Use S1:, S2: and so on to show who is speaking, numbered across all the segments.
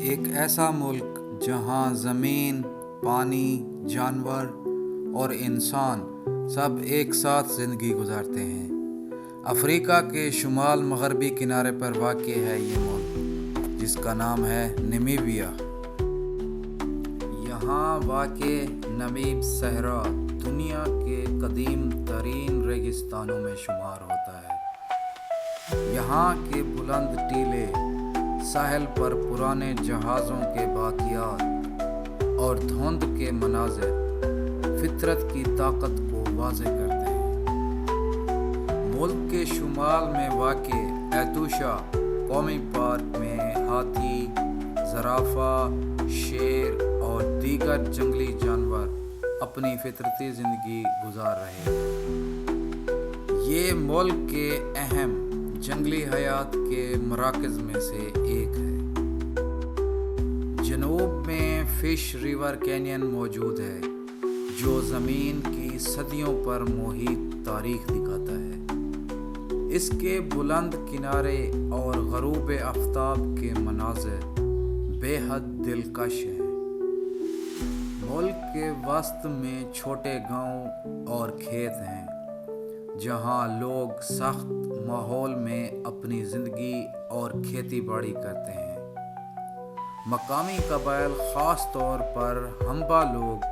S1: ایک ایسا ملک جہاں زمین، پانی، جانور اور انسان سب ایک ساتھ زندگی گزارتے ہیں۔ افریقہ کے شمال مغربی کنارے پر واقع ہے یہ ملک، جس کا نام ہے نمیبیا۔ یہاں واقع نمیب صحرا دنیا کے قدیم ترین ریگستانوں میں شمار ہوتا ہے۔ یہاں کے بلند ٹیلے، ساحل پر پرانے جہازوں کے باقیات اور دھند کے مناظر فطرت کی طاقت کو واضح کرتے ہیں۔ ملک کے شمال میں واقع ایتوشا قومی پارک میں ہاتھی، زرافہ، شیر اور دیگر جنگلی جانور اپنی فطرتی زندگی گزار رہے ہیں۔ یہ ملک کے اہم جنگلی حیات کے مراکز میں سے ایک ہے۔ جنوب میں فش ریور کینین موجود ہے، جو زمین کی صدیوں پر محیط تاریخ دکھاتا ہے۔ اس کے بلند کنارے اور غروب آفتاب کے مناظر بے حد دلکش ہیں۔ ملک کے وسط میں چھوٹے گاؤں اور کھیت ہیں، جہاں لوگ سخت ماحول میں اپنی زندگی اور کھیتی باڑی کرتے ہیں۔ مقامی قبائل، خاص طور پر ہمبا لوگ،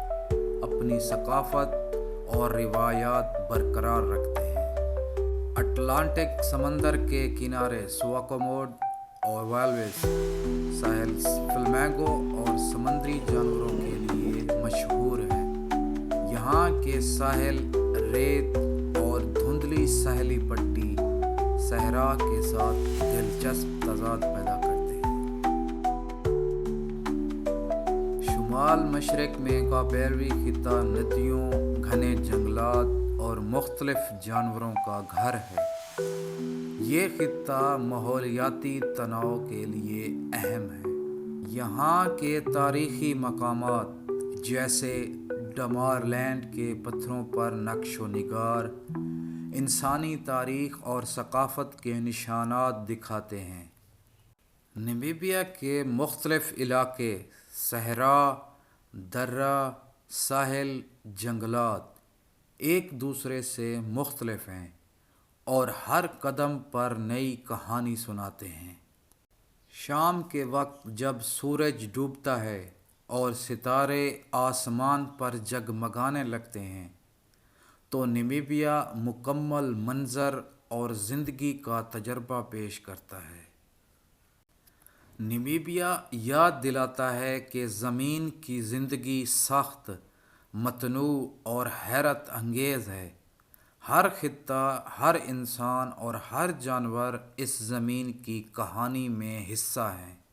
S1: اپنی ثقافت اور روایات برقرار رکھتے ہیں۔ اٹلانٹک سمندر کے کنارے سواکوموڈ اور والویز ساحل فلیمنگو اور سمندری جانوروں کے لیے مشہور ہیں۔ یہاں کے ساحل ریت اور دھندلی ساحلی پٹی صحرا کے ساتھ دلچسپ تضاد پیدا کرتے ہیں۔ شمال مشرق میں کابیروی خطہ ندیوں، گھنے جنگلات اور مختلف جانوروں کا گھر ہے۔ یہ خطہ ماحولیاتی تنوع کے لیے اہم ہے۔ یہاں کے تاریخی مقامات جیسے ڈمار لینڈ کے پتھروں پر نقش و نگار انسانی تاریخ اور ثقافت کے نشانات دکھاتے ہیں۔ نمیبیا کے مختلف علاقے، صحرا، درہ، ساحل، جنگلات ایک دوسرے سے مختلف ہیں اور ہر قدم پر نئی کہانی سناتے ہیں۔ شام کے وقت جب سورج ڈوبتا ہے اور ستارے آسمان پر جگمگانے لگتے ہیں، تو نمیبیا مکمل منظر اور زندگی کا تجربہ پیش کرتا ہے۔ نمیبیا یاد دلاتا ہے کہ زمین کی زندگی سخت، متنوع اور حیرت انگیز ہے۔ ہر خطہ، ہر انسان اور ہر جانور اس زمین کی کہانی میں حصہ ہے۔